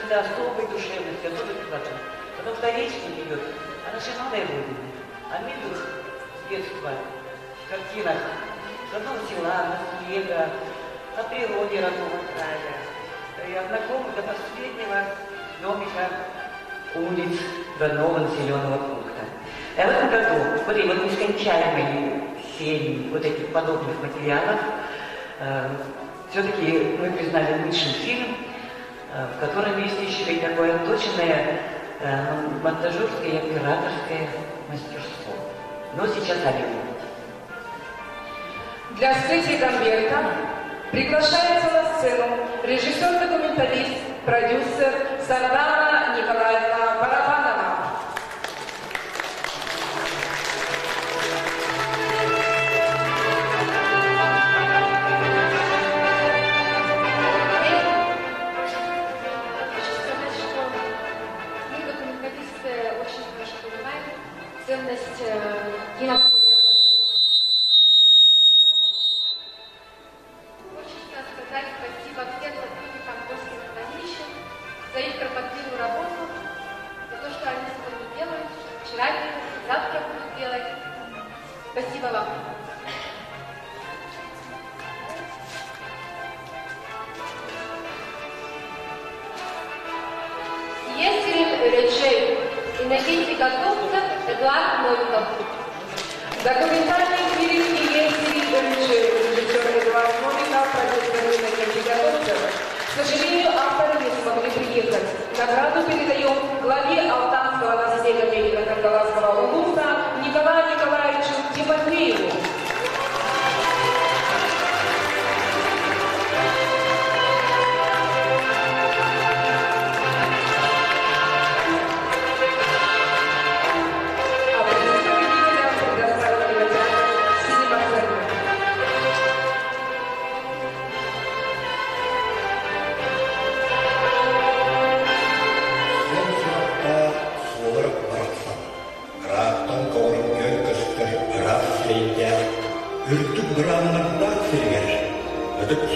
всегда особой душевности, особой красоты. Потом вторичник идет о нашей малой родине, о милых с детства картинах родного села, наследия, о природе родного края, и о знакомых до последнего домика улиц родного населенного пункта. И в этом году, вот и вот нескончаемой серии вот этих подобных материалов, все-таки мы признали лучший фильм, в котором есть еще и такое точное монтажерское и операторское мастерство. Но сейчас о нем. Для вскрытия конверта приглашается на сцену режиссер-документалист, продюсер Сардана Николаевна Барабанова. Ценность кинодокумента. Хочется сказать спасибо всем сотрудникам Госкинохранилища за их кропотливую работу, за то, что они сегодня делают, вчера делали, завтра будут делать. Спасибо вам. Есерин Речей, Иннокентий Готовцев, Эдуард Новиков. Документальный фильм «Есерин Речей», режиссер Эдуард Новиков, продюсер Иннокентий Готовцев. К сожалению, авторы не смогли приехать. Награду передаем главе Алтанского наследия Великокаргаласского улуса Николаю Николаевичу Тимофееву.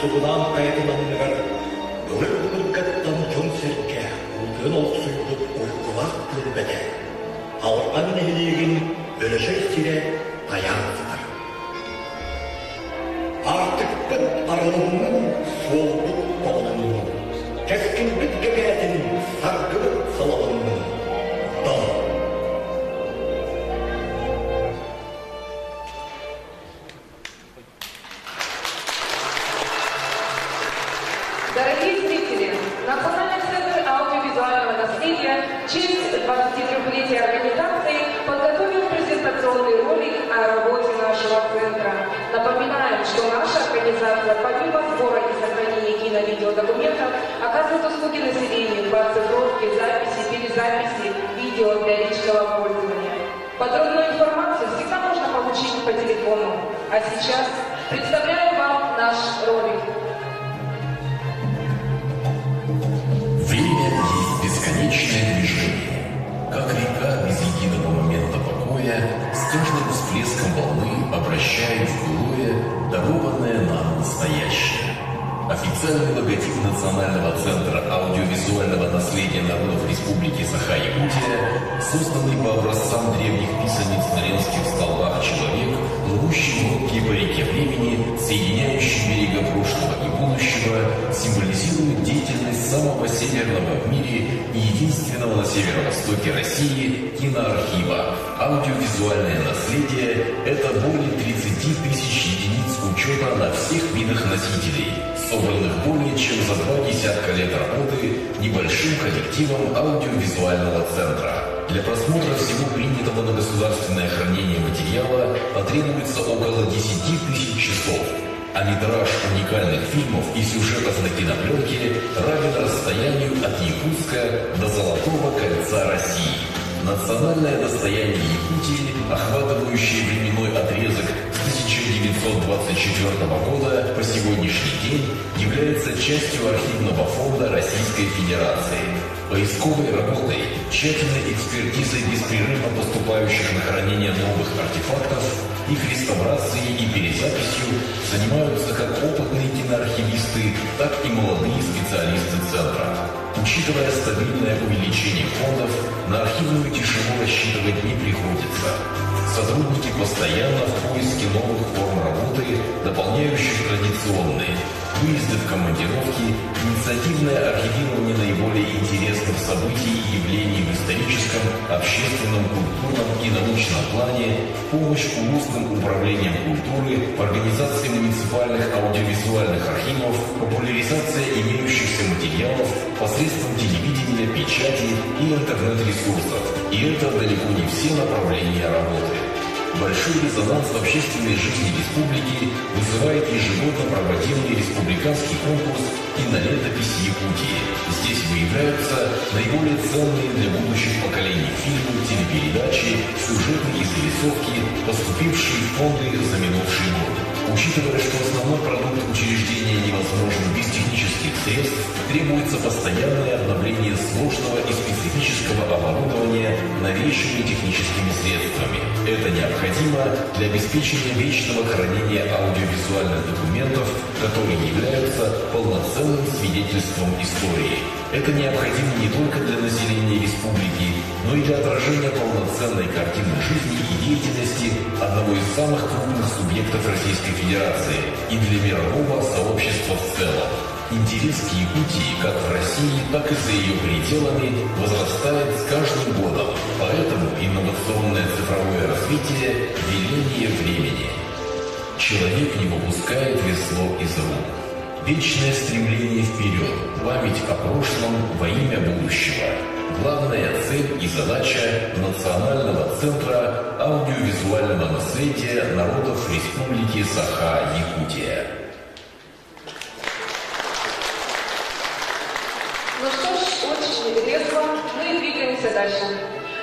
Sugudan kayıtlanır, yolu bulurkattan çok serke, ulgun olsuyduk uykulak gülbede. Avrupan nehliğin bölüşesine dayansıdır. Artık bıt aralığının soğuduk bağlının, keskin bit göbeğetin sargılık salalının, dağ. Дорогие зрители, Национальный центр аудиовизуального наследия в честь 23-летия организации подготовил презентационный ролик о работе нашего центра. Напоминаем, что наша организация помимо сбора и сохранения кино-видеодокументов оказывает услуги населению по оцифровке, записи, перезаписи видео для личного пользования. Подробную информацию всегда можно получить по телефону. А сейчас представляю вам наш ролик. Время есть бесконечное движение. Как река без единого момента покоя, с каждым всплеском волны обращает в былое дарованное нам настоящее. Официальный логотип Национального центра аудиовизуального наследия народов Республики Саха-Якутия, созданный по образцам древних писаниц на римских столбах человек, плывущий в лодке по реке времени, соединяющий берега прошлого и будущего, символизирует деятельность самого северного в мире и единственного на северо-востоке России киноархива. Аудиовизуальное наследие – это более 30 тысяч единиц учета на всех видах носителей, собранных более чем за 2 десятка лет работы небольшим коллективом аудиовизуального центра. Для просмотра всего принятого на государственное хранение материала потребуется около 10 тысяч часов, а метраж уникальных фильмов и сюжетов на кинопленке равен расстоянию от Якутска до Золотого кольца России. Национальное достояние Якутии, охватывающее временной отрезок с 1924 года по сегодняшний день, является частью архивного фонда Российской Федерации. Поисковой работой, тщательной экспертизой беспрерывно поступающих на хранение новых артефактов, их реставрацией и перезаписью занимаются как опытные киноархивисты, так и молодые специалисты Центра. Учитывая стабильное увеличение фондов, на архивную тишину рассчитывать не приходится. Сотрудники постоянно в поиске новых форм работы, дополняющих традиционные. Выезды в командировки, инициативное архивирование наиболее интересных событий и явлений в историческом, общественном, культурном и научном плане, помощь узким управлением культуры, организация муниципальных аудиовизуальных архивов, популяризация имеющихся материалов посредством телевидения, печати и интернет-ресурсов. И это далеко не все направления работы. Большой резонанс в общественной жизни республики вызывает ежегодно проводимый республиканский конкурс «Кинолетопись Якутии». Здесь выявляются наиболее ценные для будущих поколений фильмы, телепередачи, сюжеты и зарисовки, поступившие в фонды за минувший год. Учитывая, что основной продукт учреждения невозможен без технических средств, требуется постоянное обновление сложного и специфического оборудования новейшими техническими средствами. Это необходимо для обеспечения вечного хранения аудиовизуальных документов, которые являются полноценным свидетельством истории. Это необходимо не только для населения республики, но и для отражения полноценной картины жизни и деятельности одного из самых крупных субъектов Российской Федерации и для мирового сообщества в целом. Интерес к Якутии как в России, так и за ее пределами возрастает с каждым годом. Поэтому инновационное цифровое развитие – веление времени. Человек не выпускает весло из рук. Вечное стремление вперед, память о прошлом во имя будущего. Главная цель и задача Национального центра аудиовизуального наследия народов Республики Саха-Якутия. Ну что ж, очень резко мы двигаемся дальше.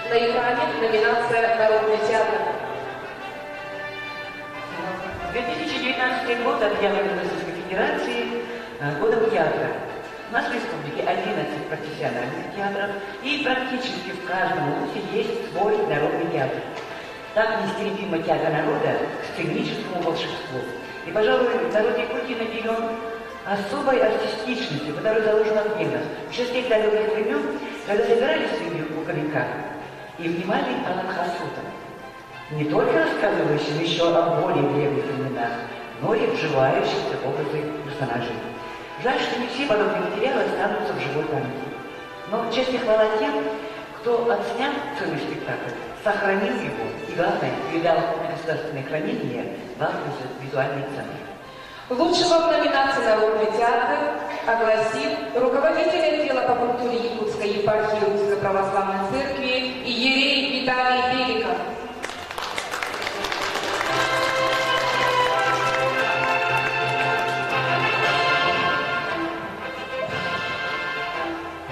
На экране номинация «Народный театр». 2019 год объявлен в Российской Федерации годом театра. У нас в республике 11 профессиональных театров, и практически в каждом вузе есть свой народный театр. Так нестерпимо тяга народа к сценическому волшебству. И, пожалуй, народ Якутии наделен особой артистичностью, которая заложена в генах. Еще с тех далеких времен, когда собирались люди у Калинка и внимали Аллахасутам, не только рассказывающим еще о более древних временах, но и вживающихся в образы персонажей. Жаль, что не все подобные материалы останутся в живой памяти. Но честь и хвала тем, кто отснял целый спектакль, сохранил его и, главное, передал на государственное хранение в аудиовизуальный центр. Лучшего в номинации «Народный театр» огласил руководитель отдела по культуре Якутской епархии Русской Православной Церкви иерей Виталий Беликов.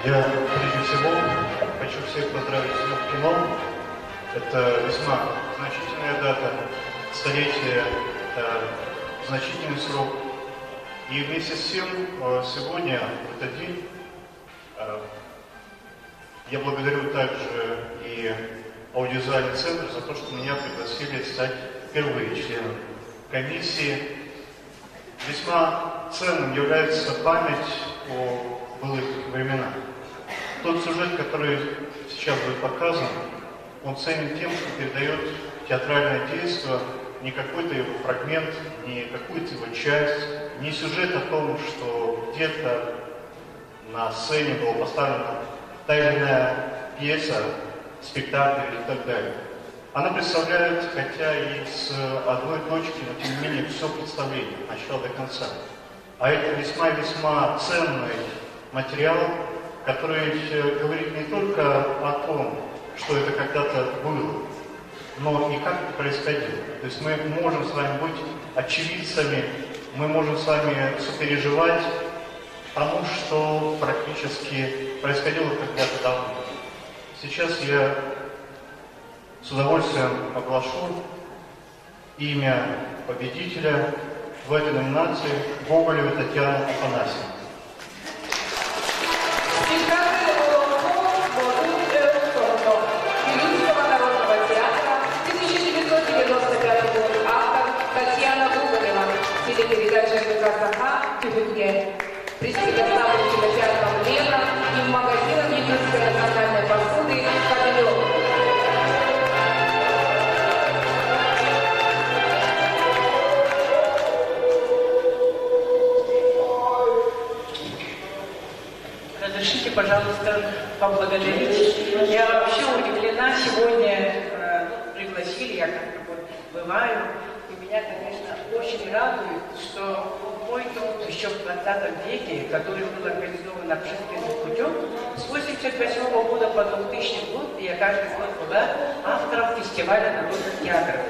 Я, прежде всего, хочу всех поздравить с Днем кино. Это весьма значительная дата, столетие, значительный срок. И вместе с тем, сегодня, в этот день, я благодарю также и аудиовизуальный центр за то, что меня пригласили стать впервые членом комиссии. Весьма ценным является память о былых временах. Тот сюжет, который сейчас будет показан, он ценен тем, что передает театральное действие, не какой-то его фрагмент, не какую-то его часть, не сюжет о том, что где-то на сцене была поставлена та или иная пьеса, спектакль и так далее. Она представляет, хотя и с одной точки, но тем не менее все представление, от начала до конца. А это весьма-весьма ценный материал, который говорит не только о том, что это когда-то было, но и как это происходило. То есть мы можем с вами быть очевидцами, мы можем с вами сопереживать тому, что практически происходило когда-то давно. Сейчас я с удовольствием оглашу имя победителя в этой номинации Гоголевой Татьяны Афанасьевны. Передача РБК «Саха» Тюбинге. Представители кинотеатра «Лена» и поблагодарить. Я вообще удивлена сегодня, пригласили, я как-то вот бываю, и меня, конечно, очень радует, что мой труд еще в 20 веке, который был организован общественным путем, с 1988 года по 2000 год, я каждый год была автором фестиваля народных театров.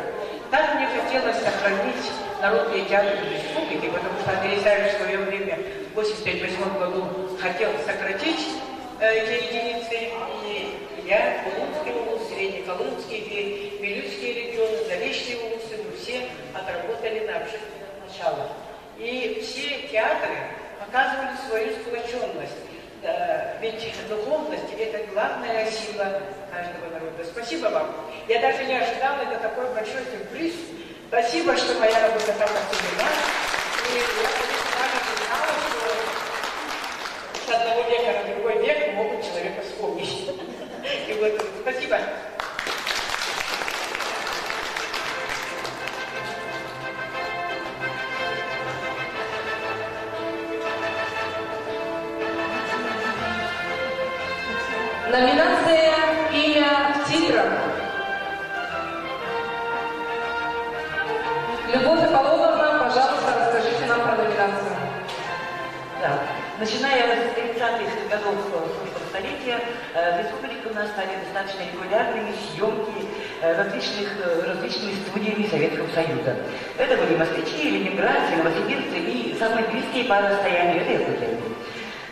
Так мне хотелось сохранить народные театры республики, потому что Андрей Савич в свое время, в 1988 году, хотел сократить эти единицы, и я, Колумбский улус, Среднеколумбский, Вилюйский регион, Заречные улусы, мы все отработали на общественных началах. И все театры показывали свою сплоченность. Ведь духовность – это главная сила каждого народа. Спасибо вам. Я даже не ожидала, это такой большой сюрприз. Спасибо, что моя работа так оценена. И я, конечно, не знала, что с одного века на другой век могут человека вспомнить. И вот, спасибо. Номинация «Имя титра». Любовь Аполлоновна, пожалуйста, расскажите нам про номинацию. Да. Начиная с 30-х годов прошлого столетия, в республике у нас стали достаточно регулярными съемки различными студиями Советского Союза. Это были москвичи, ленинградцы, новосибирцы и самые близкие по расстоянию — это Якутия.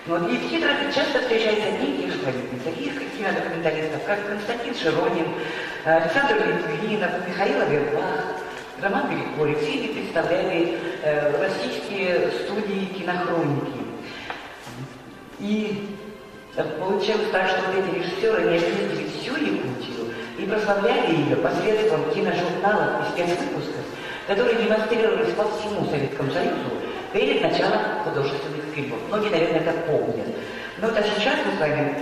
Вот. И в титрах часто встречаются одни и те же фамилии, таких кинодокументалистов, как Константин Широнин, Александр Литвинов, Михаил Авербах, Роман Григорьев. Все они представляли российские студии кинохроники. И получилось так, что вот эти режиссеры не ездили всю Якутию и прославляли ее посредством киножурналов и спецвыпусков, которые демонстрировались по всему Советскому Союзу перед началом художественных фильмов. Многие, наверное, это помнят. Но вот а сейчас мы с вами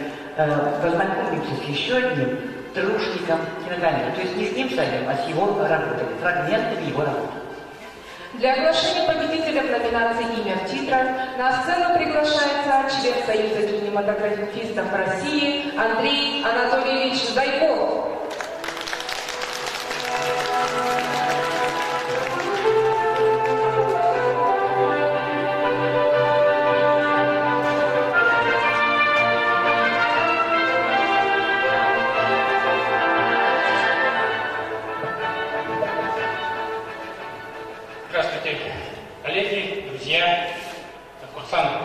познакомимся с еще одним трушником кинокамеры. То есть не с ним самим, а с его работами, фрагментами его работы. Для оглашения победителя в номинации «Имя в титрах» на сцену приглашается член Союза кинематографистов России Андрей Анатольевич Зайков. Коллеги, друзья, курсанты.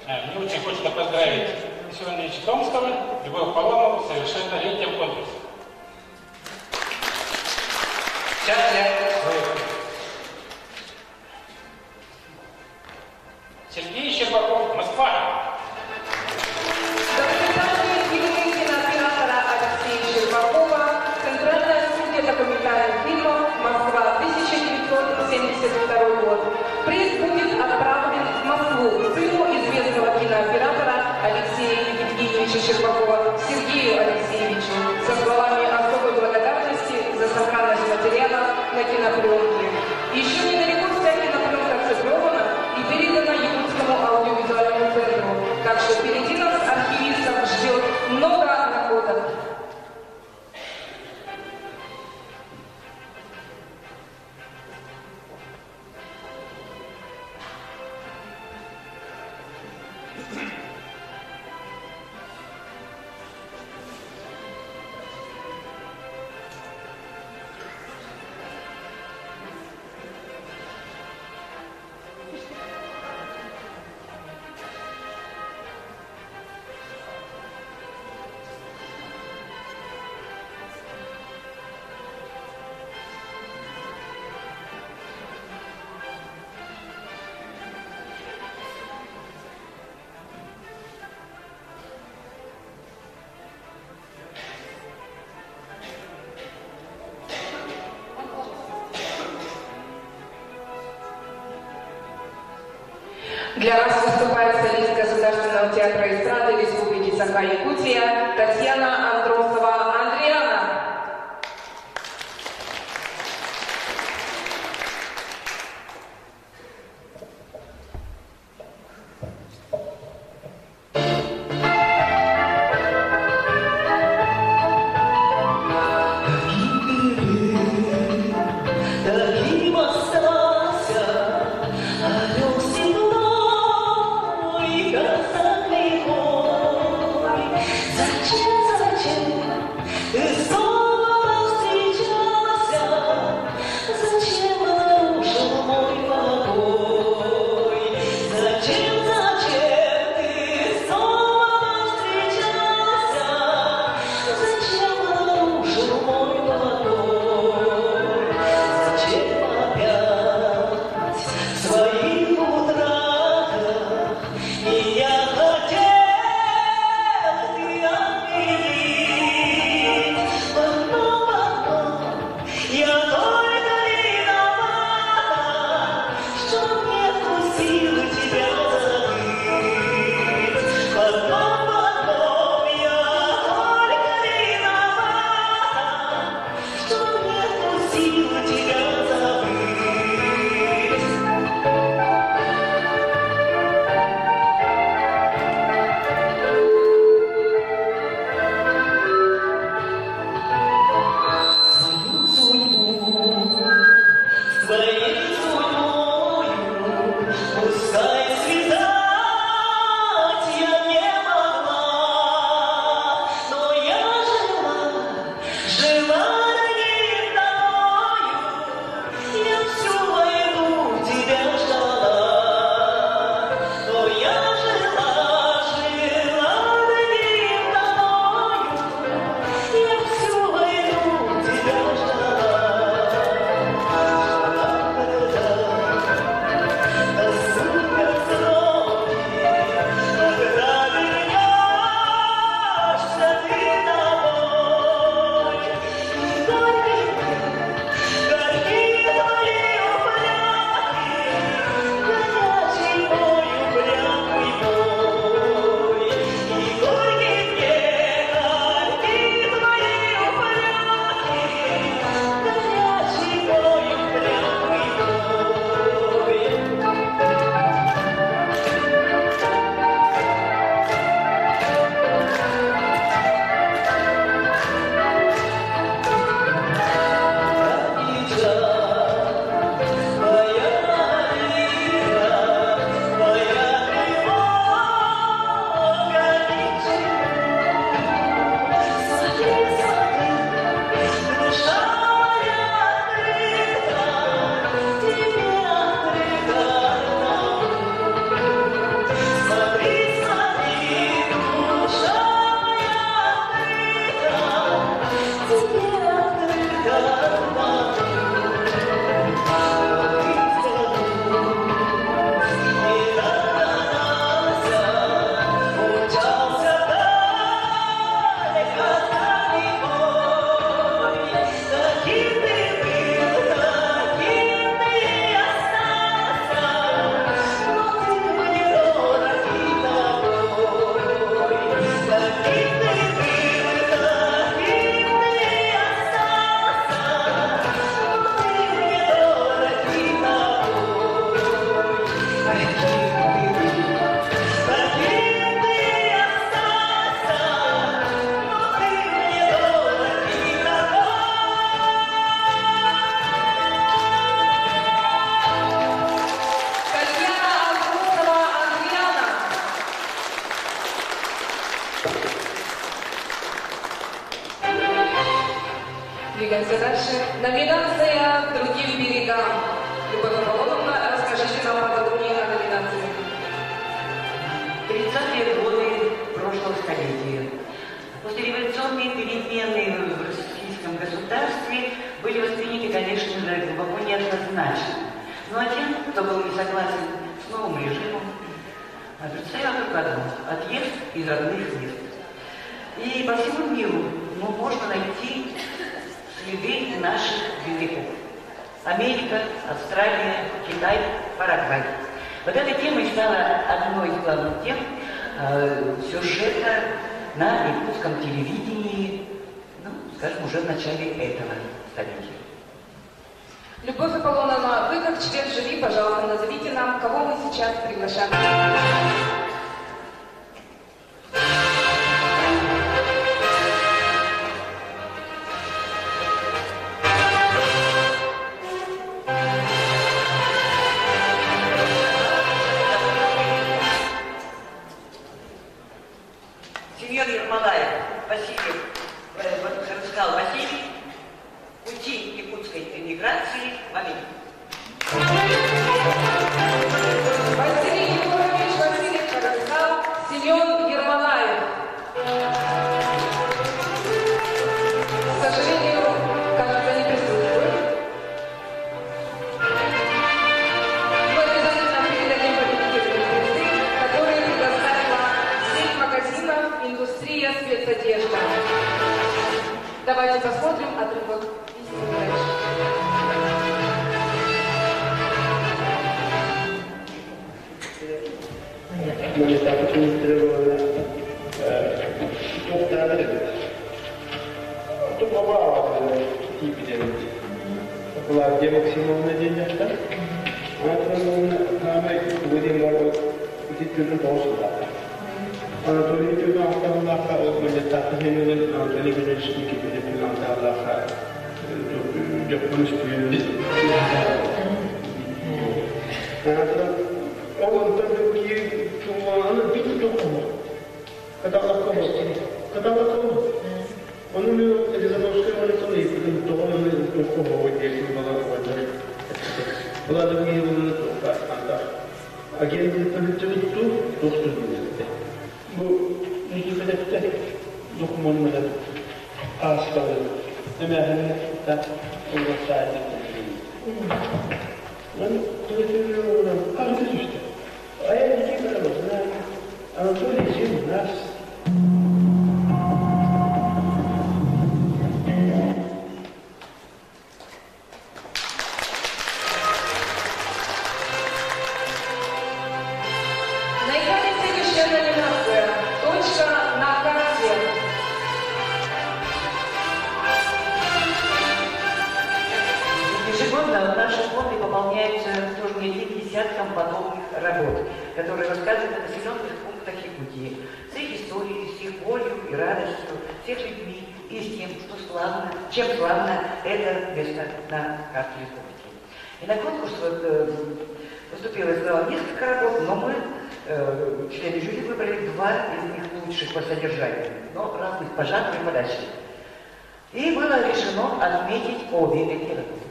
Мне очень хочется поздравить Алексея Андреевича Томского, Любовь Аполлонову с совершеннолетием конкурса. Сейчас я Сергей Щербаков, Москва. Документальные фильмы кинооператора Алексея Щербакова, Центральная студия документальных фильмов, Москва, 1972 год. Приз будет отправлен в Москву сыну известного кинооператора Алексея Евгеньевича Щербакова Сергею Алексеевичу со словами особой благодарности за сохранность материала на кинопленке. Еще недалеко вся кинопленка оцифрована и передана Якутскому аудиовизуальному центру. Так что впереди нас, архивистов, ждет много находок. Для вас выступает солист Государственного театра эстрады Республики Саха-Якутия Татьяна Андросова-Андриана. Двигаемся дальше. Номинация «Другим берегам». Любовь Аполлоновна, расскажите нам подробнее о номинации. 30-е годы прошлого столетия. Послереволюционные перемены в российском государстве были восприняты, конечно же, глубоко неоднозначно. Ну а тем, кто был не согласен с новым режимом, предстояло только одно – отъезд из родных мест. И по всему миру можно найти следы наших земляков. Америка, Австралия, Китай, Парагвай. Вот эта тема и стала одной из главных тем сюжета на якутском телевидении, скажем, уже в начале этого столетия. Любовь Аполлоновна, вы как член жюри, пожалуйста, назовите нам, кого мы сейчас приглашаем. Семен Ермолаев, Василий, Харскал Василий, пути якутской эмиграции в Америку. Василий Егорович, Василий Харскал, Семен Ермолаев. К сожалению, кажется, не присутствует. Мы обязательно передадим победительные призы, которые предоставила сеть магазинов «Индустрия спецодежда». Давайте посмотрим отрывок песни дальше. Мемлекеттік министрлігіне тоқтады деді. Тоққа бағалады типіден. Бұлар Максимовна ден жақта. Анатолийовна намай өден барып үтеткіздің тоғысында. Анатолий Петровна Ақтағылаққа ол мемлекеттік жеңілін Анатолий Петрович Никитин Ақтағылаққа жоқ қоныс бүйінді. Он такие чуваны, видит такого. Когда лаком. Он умел Елизаровская молитва, и потом то он такого вот если была вода. Была другие волны только а генерал полицейский то что будет. Bu hükümette dokunmaları aslı. Emeğini de uğraştırdı. Ben söylüyorum, kardeş işte. Ayağını çıkaralım. Anadolu için nasıl? Ежегодно наши фонды пополняются тоже не одним десятком подобных работ, которые рассказывают о населенных пунктах Якутии, с их историей, с их болью и радостью, с их людьми и с тем, что славно, чем славно это место на карте республики. И на конкурс поступило и сказала несколько работ, но мы, члены жюри, выбрали два из них лучших по содержанию, но разных по жанру и подаче. И было решено отметить обе эти работы.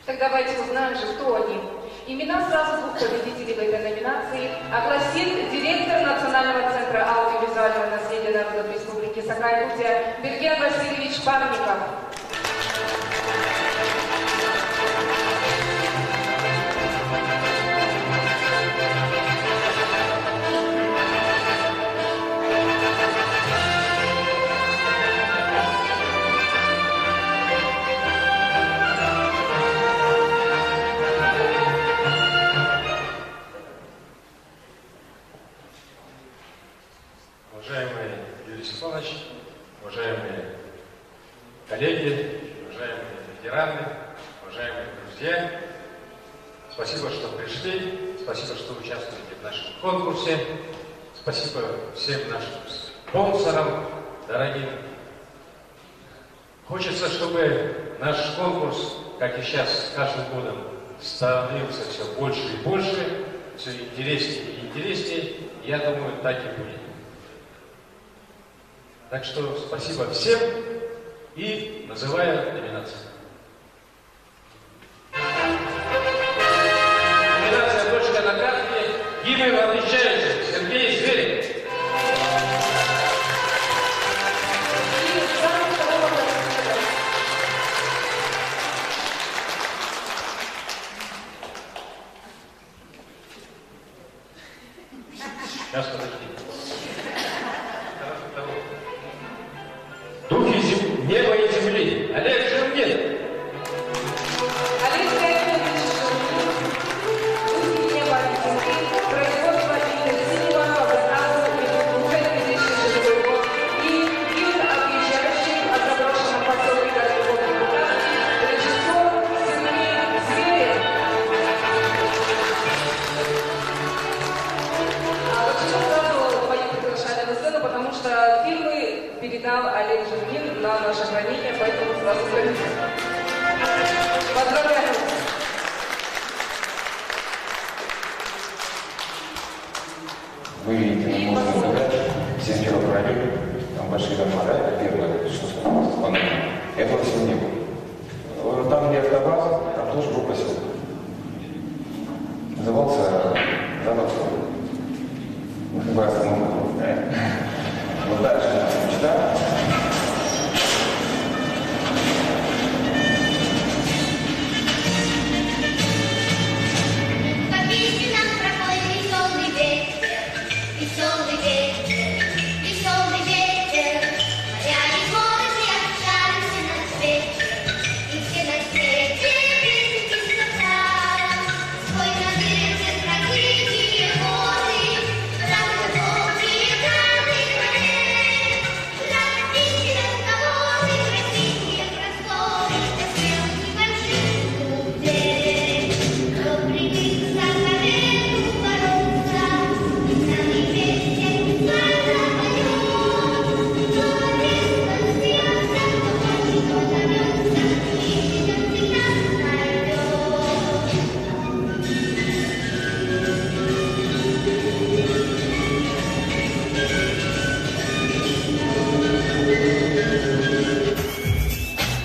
Так давайте узнаем же, кто они. Имена сразу двух победителей в этой номинации огласит директор Национального центра аудиовизуального наследия народов Республики Саха-Якутия Берген Васильевич Парников. Уважаемый Юрий Степанович, уважаемые коллеги, уважаемые ветераны, уважаемые друзья, спасибо, что пришли, спасибо, что участвуете в нашем конкурсе, спасибо всем нашим спонсорам, дорогим. Хочется, чтобы наш конкурс, как и сейчас, с каждым годом становился все больше и больше, все интереснее и интереснее. Я думаю, так и будет. Так что спасибо всем и называю номинацию. Номинация «Точка на карте». Гимн отвечающий Сергей Зверев. Сейчас подожди. Духи неба и земли. Олег Жиргин. Олег Леонидович Жиргин. Духи неба и земли. Производство интенсивного по заказу уже 2006 год. И гимн отъезжающий от заброшенного поселка Горького. Режиссер Сергей Зверев. Почему сразу мои приглашали на сцену? Потому что фильмы передал Олег Жиргин на наше хранение, поэтому сразу говорю. Поздравляю! Вы видите, мы можем наблюдать все первопроходили, там большие дома, да, это первое, что сказано с панелью. Этого всего не было. Там, где автобаза, там тоже был поселок. Назывался Задовской. Мы остановим. Вот дальше наша мечта.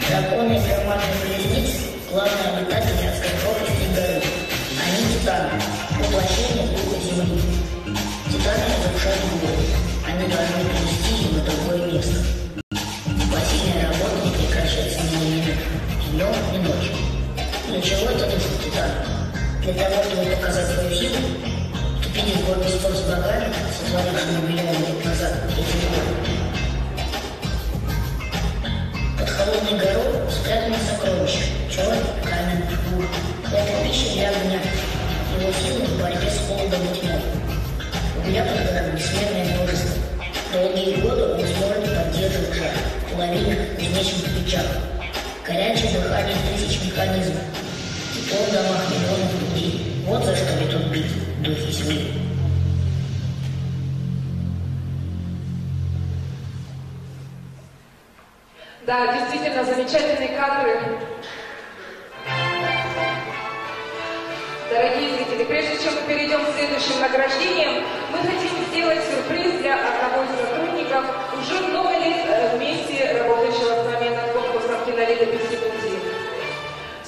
Драконы карманных колесниц – главные обитатели Аскарховской горы. Они титаны, воплощение духа земли. Титаны разрушают горы. Они должны привести его в другое место. Посильная работа не прекращается ни на минуту, днем и ночью. Для чего это нужно титану? Для того, чтобы показать свою силу, вступить в гордый спор с богами, сотворившими миллионы лет назад эти горы. Под холодной горой спрятаны сокровища, черт, камень, лук. Это пища для огня. Его силы в борьбе с холодом и тьмой. Угля под горами бессмертное множество. Долгие годы он сможет поддерживать жар в лавинах, звенящих печах. Горячее дыхание тысяч механизмов. Тепло в домах миллионов людей. Вот за что ведут битвы духи земли. Да, действительно, замечательные кадры. Дорогие зрители, прежде чем мы перейдем к следующим награждениям, мы хотим сделать сюрприз для одного из сотрудников, уже много лет вместе работающего с нами над конкурсом кинолетописи Пути.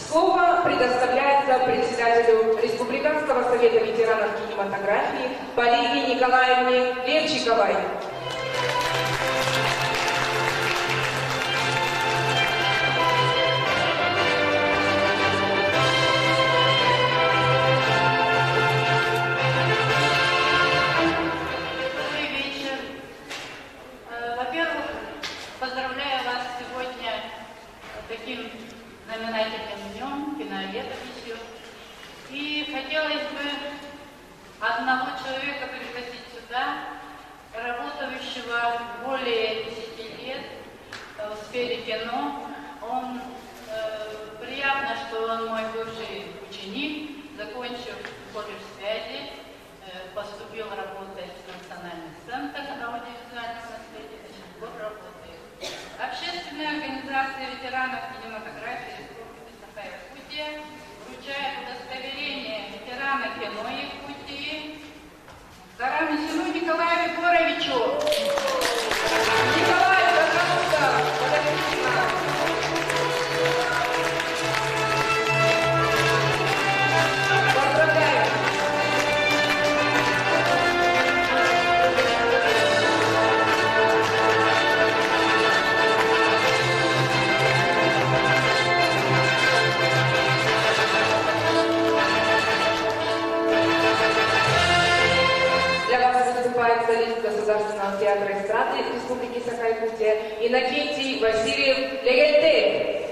Слово предоставляется председателю Республиканского совета ветеранов кинематографии Полине Николаевне Левчиковой. Поздравляю вас сегодня таким знаменательным днем, кинолетописью. И хотелось бы одного человека пригласить сюда, работающего более 10 лет в сфере кино. Приятно, что он мой бывший ученик, закончив колледж связи, поступил работать в Национальный центр аудиовизуального наследия, до сих пор работает. Общественная организация ветеранов кинематографии Республики Саха-Якутия вручает удостоверение ветерана кино Якутии Тарамисину Николаю Егоровичу. Николай, пожалуйста, подойдите к нам. Республики Саха-Якутия, Иннокентий Васильев Легельте.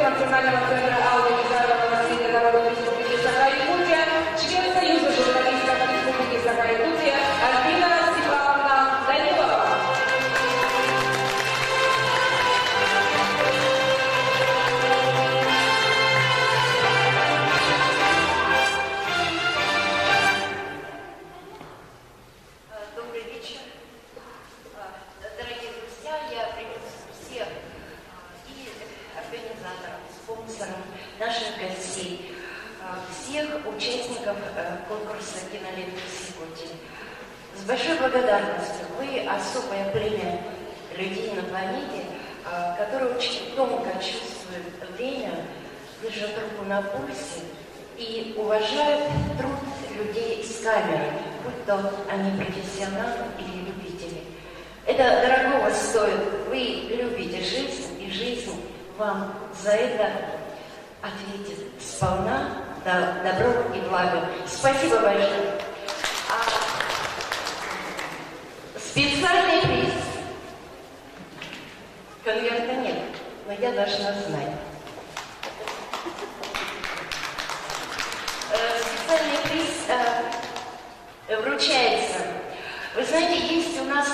Национального центра аудиовизуального наследия народов Республики Саха-Якутия, член Союза журналистов Республики Саха-Якутия Альбина Степановна Данилова. Добрый вечер. Дорогие друзья, я приветствую всех и организаторов, спонсоров, наших гостей, всех участников конкурса «Кинолет Якутии». С большой благодарностью вы особое племя людей на планете, которые очень тонко чувствуют время, держат руку на пульсе и уважают труд людей с камерой, будь то они профессионалы или любители. Это дорогого стоит. Вы любите жизнь, и жизнь вам за это ответит сполна, добро и благо. Спасибо большое. Специальный приз. Конверта нет, но я должна знать. Специальный приз вручается. Вы знаете, есть у нас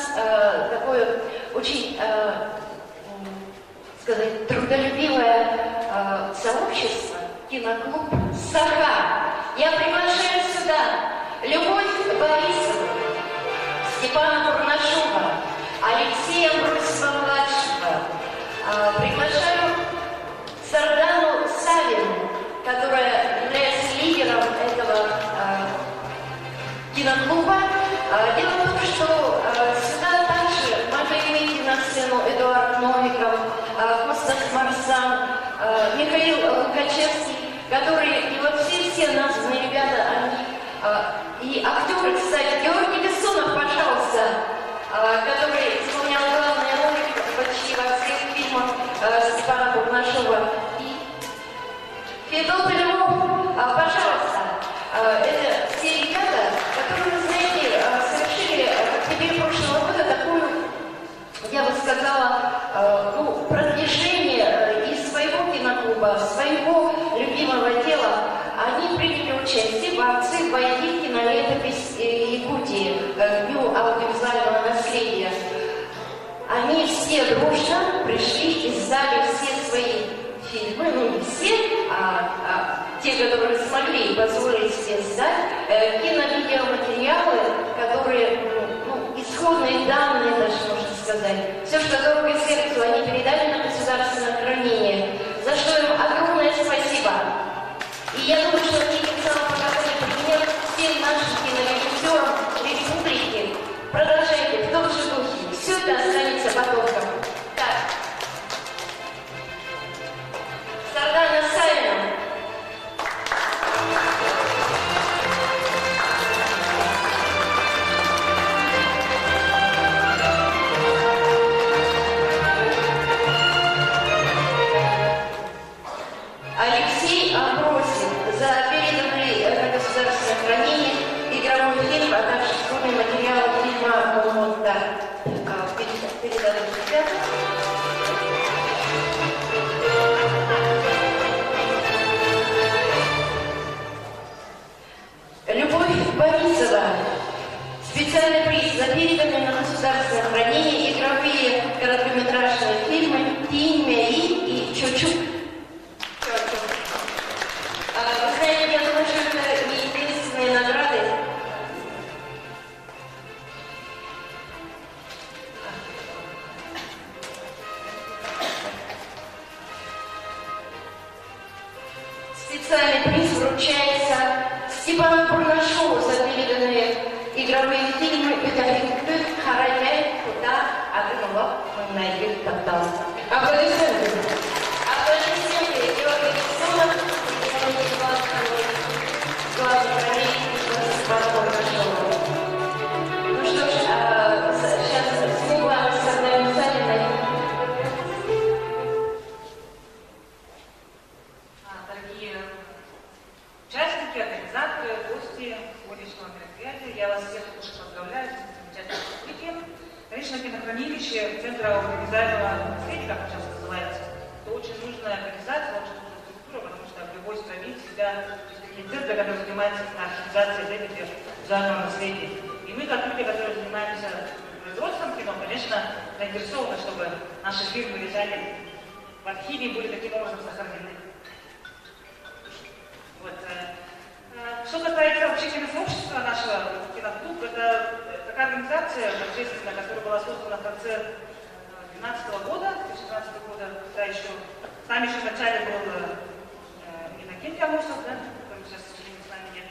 такое очень, сказать, трудолюбивое сообщество, киноклуб «Саха». Я приглашаю сюда Любовь Борисовну, Степана Курна. Михаил Лукачевский, которые, и вот все названные ребята, они, и актеры, кстати, Георгий Бессонов, пожалуйста, который исполнял главные роли почти во всех фильмах Степана Бурнашова, и Федор Поляров, пожалуйста, это все ребята, которые, знаете, совершили в октябре прошлого года такую, я бы сказала, продвижение из своего киноклуба, своего любимого дела. Они приняли участие в акции «Войди кинолетопись Якутии» к Дню аудиовизуального наследия. Они все дружно пришли и сдали все свои фильмы, ну не все, а те, которые смогли позволить себе сдать, киновидеоматериалы, которые, исходные данные, даже можно сказать, все, что дорого сердцу, они передали на государственное хранение, за что им огромное спасибо. И я думаю, что они тем самым показали пример всем нашим кинорежиссерам республики. Продолжайте в том же духе. Все это останется потомкам. Так. Сардана Савина. Алексей Абросин за переданный на государственное хранение игровой фильм, а также исходные материалы фильма «Монта». Передадут ребята. Любовь Борисова. Специальный приз за переданные на государственное хранение игровые короткометражные фильмы «Тинь Мяи» и «Чучук». Вы знаете, я думаю, что это не единственные награды. Специальный приз вручается Степану Бурнашову за переданные игровые фильмы «Петахинты», «Харайтай», «Куда», «Агымова», «Найдет», «Таптал». Аплодисменты. Аплодисменты. Георгий Бессонов, главный хранитель Степана Бурнашова. Ну что ж, сейчас слово Сардане Савиной. Дорогие участники, организаторы, гости сегодняшнего мероприятия, я вас всех очень поздравляю с этим замечательным событием. Конечно, кинохранилище Центра аудиовизуального наследия, как сейчас называется, это очень нужная организация, очень нужная структура, потому что в любой стране всегда есть центры, которые занимаются организацией аудиовизуального наследия. И мы, как люди, которые занимаемся производством кино, конечно, заинтересованы, чтобы наши фильмы лежали в архиве и были таким образом сохранены. Вот. Что касается вообще киносообщества нашего киноклуба, это такая организация общественная, которая была создана в конце 2012 года, когда еще с нами еще вначале был Иннокентий Амосов, да, который сейчас, к сожалению, с нами нет.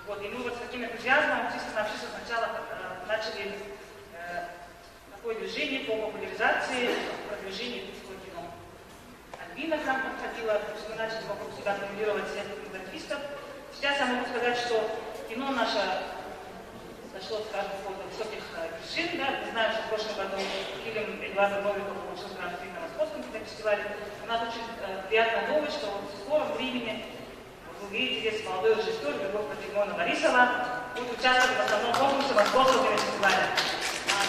Вот, и мы вот с таким энтузиазмом общественное сначала начали такое движение по популяризации, продвижению русского кино. Альбина к нам подходила, мы начали вокруг себя формулировать всех кинематографистов. Сейчас я могу сказать, что кино наше дошло, скажем, до высоких вершин. Да? Мы знаем, что в прошлом году фильм Эдуарда Новикова получил гран-при на Московском кинофестивале. У нас очень приятная новость, что вот в скором времени вы увидите здесь молодой режиссер Любовь Патримона Борисова будет участвовать в основном конкурсе Московского кинофестиваля.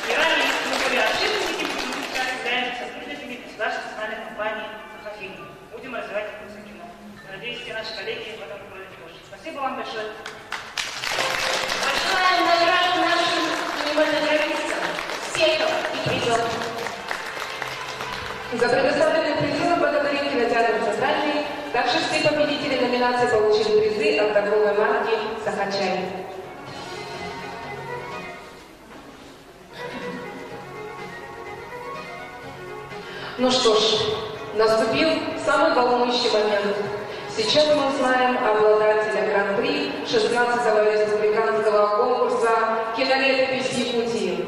И ранее мы были общественники, мы сейчас являемся сотрудниками государственной национальной компании «Сахафильм». Будем развивать конкурсы кино. Надеюсь, все наши коллеги в этом направлении тоже. Спасибо вам большое. Большая награда нашим кинематографистам, успехов и призов. За предоставленные призы благодарим кинотеатр «Центральный». Также все победители номинации получили призы от торговой марки «Сахачай». Ну что ж, наступил самый волнующий момент. Сейчас мы узнаем обладателя гран-при 16-го республиканского конкурса «Кинолетопись Якутии».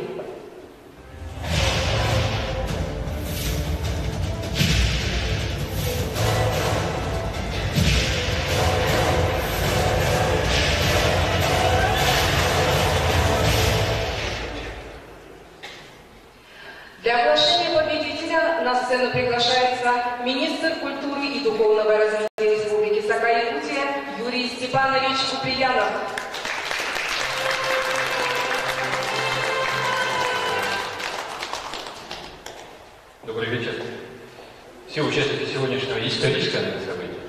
Для оглашения победителя на сцену приглашается министр культуры и духовного развития Республики Саха-Якутия Юрий Степанович Куприянов. Добрый вечер. Все участники сегодняшнего исторического события.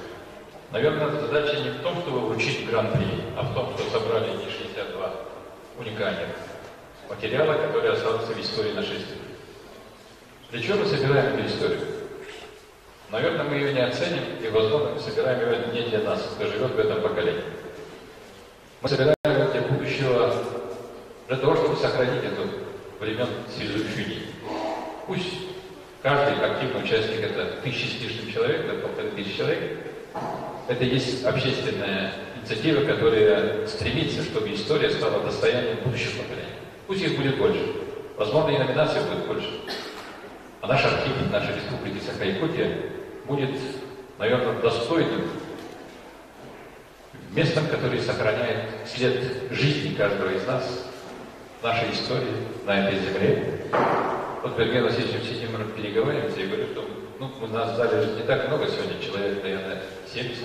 Наверное, задача не в том, чтобы вручить гран-при, а в том, что собрали не 62 уникальных материала, которые останутся в истории нашей страны. Для чего мы собираем эту историю? Наверное, мы ее не оценим, и, возможно, мы собираем ее не для нас, кто живет в этом поколении. Мы собираем ее для будущего, для того, чтобы сохранить это времен связующих. Пусть каждый активный участник, это 1000 с лишним человек, это 1500 человек, это есть общественная инициатива, которая стремится, чтобы история стала достоянием будущих поколений. Пусть их будет больше. Возможно, и номинаций будет больше. А наш архив нашей республики Саха-Якутия будет, наверное, достойным местом, которое сохраняет след жизни каждого из нас, нашей истории на этой земле. Вот перед Георгием Васильевичем сидим, переговариваемся, и говорю, что у нас в зале не так много сегодня, человек, наверное, 70.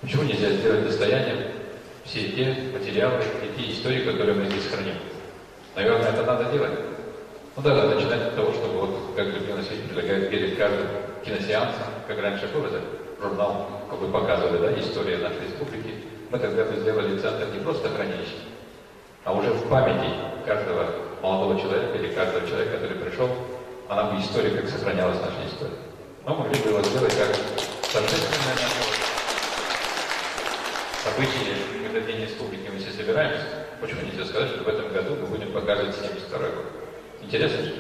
Почему нельзя сделать достоянием все те материалы, те истории, которые мы здесь храним? Наверное, это надо делать. Ну да, начинать от того, чтобы, вот, как Георгий Васильевич предлагает, перед каждым киносеансом, как раньше был этот журнал, как бы показывали, да, история нашей республики, мы тогда сделали центр не просто хранилища, а уже в памяти каждого молодого человека или каждого человека, который пришел, она бы история, как сохранялась наша история. Мы могли бы его сделать как торжественное событие, когда День Республики мы все собираемся. Почему нельзя сказать, что в этом году мы будем показывать 72-й год? Интересно, что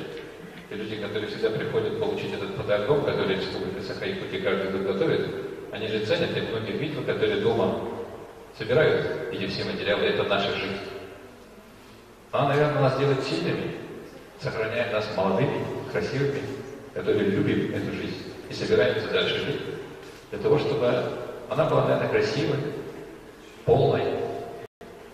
те люди, которые всегда приходят получить этот фотоальбом, который Республика Саха-Якутия каждый год готовит, они же ценят, и многих видел, которые дома собирают эти все материалы, это наша жизнь. Она, наверное, нас делает сильными, сохраняет нас молодыми, красивыми, которые любим эту жизнь и собираемся дальше жить. Для того, чтобы она была, наверное, красивой, полной.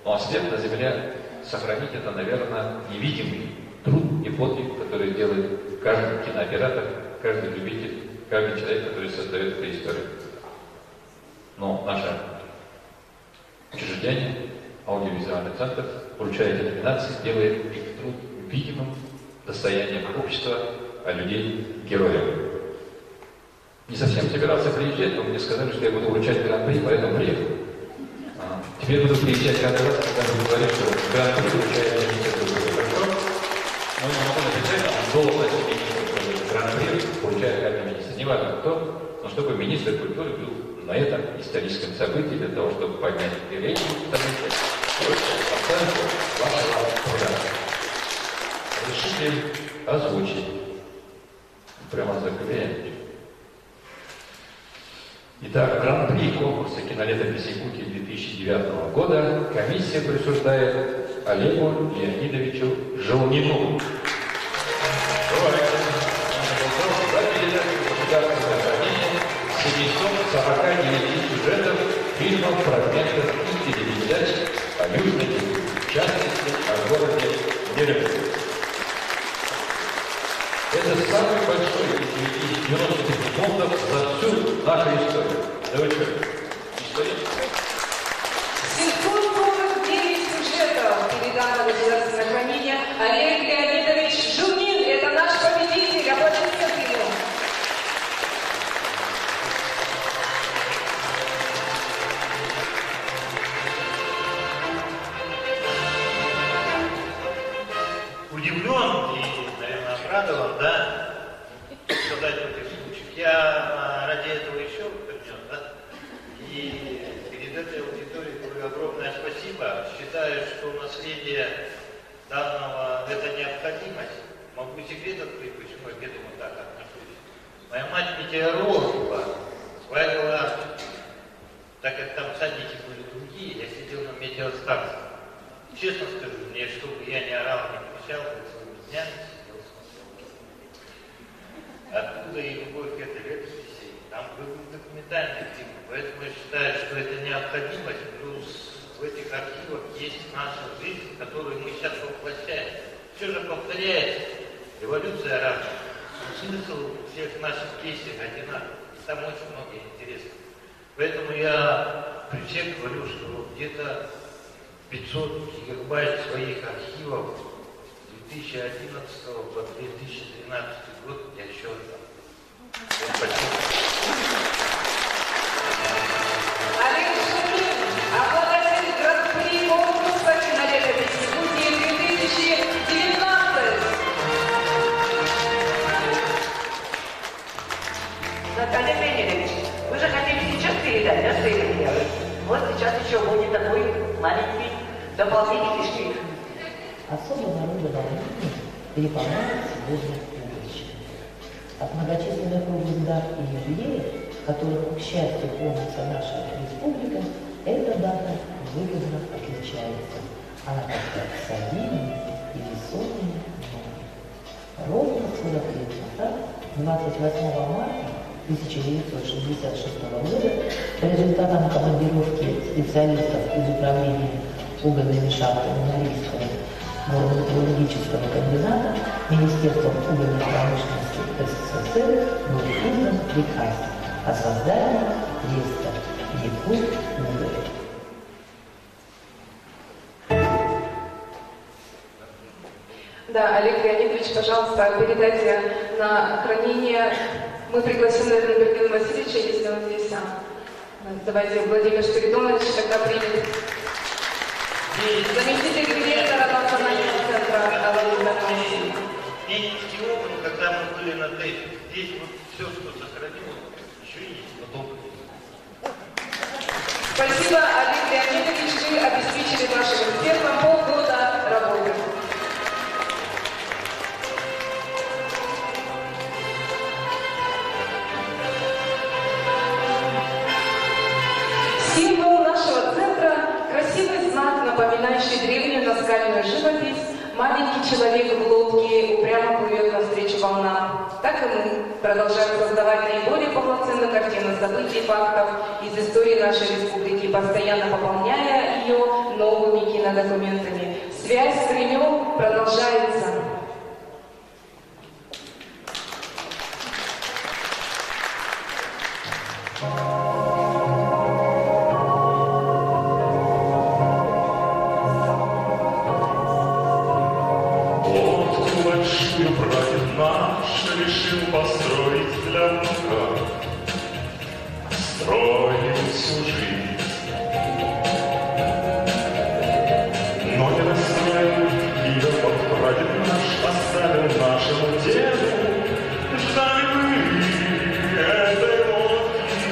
Ну а след на земле сохранить это, наверное, невидимый труд и подвиг, который делает каждый кинооператор, каждый любитель, каждый человек, который создает эту историю. Но наше учреждение, аудиовизуальный центр, вручая эти номинации, делает их труд видимым достоянием общества, а людей героями. Не совсем собирался приезжать, но мне сказали, что я буду вручать гран-при, поэтому приехал. Теперь буду приезжать каждый раз, когда буду говорить, что гран-при вручает министр культуры. Хорошо? Но не могу написать, должность министра гран-при вручает каждый министр. Неважно кто, но чтобы министр культуры был на этом историческом событии, для того, чтобы поднять рейтинг события, оценку вашего труда. Разрешите озвучить. Прямо заклеим. Итак, гран-при конкурса «Кинолетопись Якутии» 2009 года комиссия присуждает Олегу Леонидовичу Желнину. За передачу государственного хранения 749 сюжетов, фильмов, фрагментов и телепередач о Южной, в частности, о городе Нерехте. Это самый большой из 90 фондов за всю нашу историю. Да вы что? История? 749 сюжетов передано в государственное хранение. Олег Леонидович Желнин. Это наш победитель. Аплодисменты ему. Удивлен и, наверное, обрадован, да, сказать в этих случаях. Я ради этого еще принес, да, и перед этой аудиторией говорю огромное спасибо. Считаю, что наследие данного, это необходимость. Могу секрет открыть, почему я к этому так отношусь. Моя мать метеоролог была, сваривала, так как там садники были другие, я сидел на метеостанции. Честно скажу, мне, чтобы я не орал, не кричал, целыми днями сидел, смотрел. Откуда и любовь к этой летописи? Там был документальный фильм, поэтому я считаю, что это необходимость, плюс в этих архивах есть наша жизнь, которую мы сейчас воплощаем. Все же повторяется. И Эволюция разная. Смысл всех наших песен одинаковый. Там очень много интересного. Поэтому я при всех говорю, что где-то 500 гигабайт своих архивов с 2011 по 2013 год я еще отдам. Олег Шумин, обладатель гран-при конкурса кинолетописи Якутии 2019. Наталья Леонидович, вы же хотели сейчас передать, да, свои материалы? Вот сейчас еще будет такой маленький дополнительный штрих. Особо народу волнения переполняет сегодня будущее. От многочисленных круглых дат и юбилеев, которых, к счастью, помнится наша республика, эта дата выгодно отличается. Она как-то солиднее и весомее новой. Ровно 40 лет назад, 28 марта 1966 года, по результатам командировки специалистов из управления угольными шахтами Норильского горно-металлургического комбината Министерством угольной промышленности СССР был издан приказ о создании треста Якутугорь. Да, Олег Леонидович, пожалуйста, передайте на хранение. Мы пригласим, наверное, Бергена Васильевича, если он здесь. Давайте Владимир Спиридонович тогда примет. Заместитель директора Национального центра Аллы. И когда мы были на ТЭФе, здесь вот все, что сохранилось, еще есть потом. Спасибо, Олег Леонидович, вы обеспечили нашим экспертам полгода работы. Символ нашего центра – красивый знак, напоминающий древнюю наскальную живопись. Маленький человек в лодке упрямо плывет навстречу волнам. Так и мы продолжаем создавать наиболее полноценную картину событий и фактов из истории нашей республики, постоянно пополняя ее новыми кинодокументами. Связь с Кремлем продолжается. Прадед наш решил построить для внука, строил всю жизнь. Но не расстраивает вида, вот прадед наш оставил нашему деду. Ждали вы этой лодки,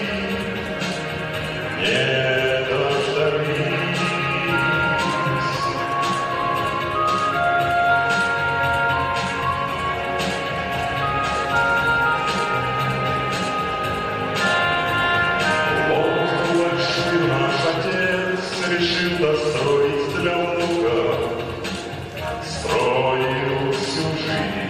не дождались. Решил достроить для внука, строил всю жизнь.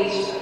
встреч!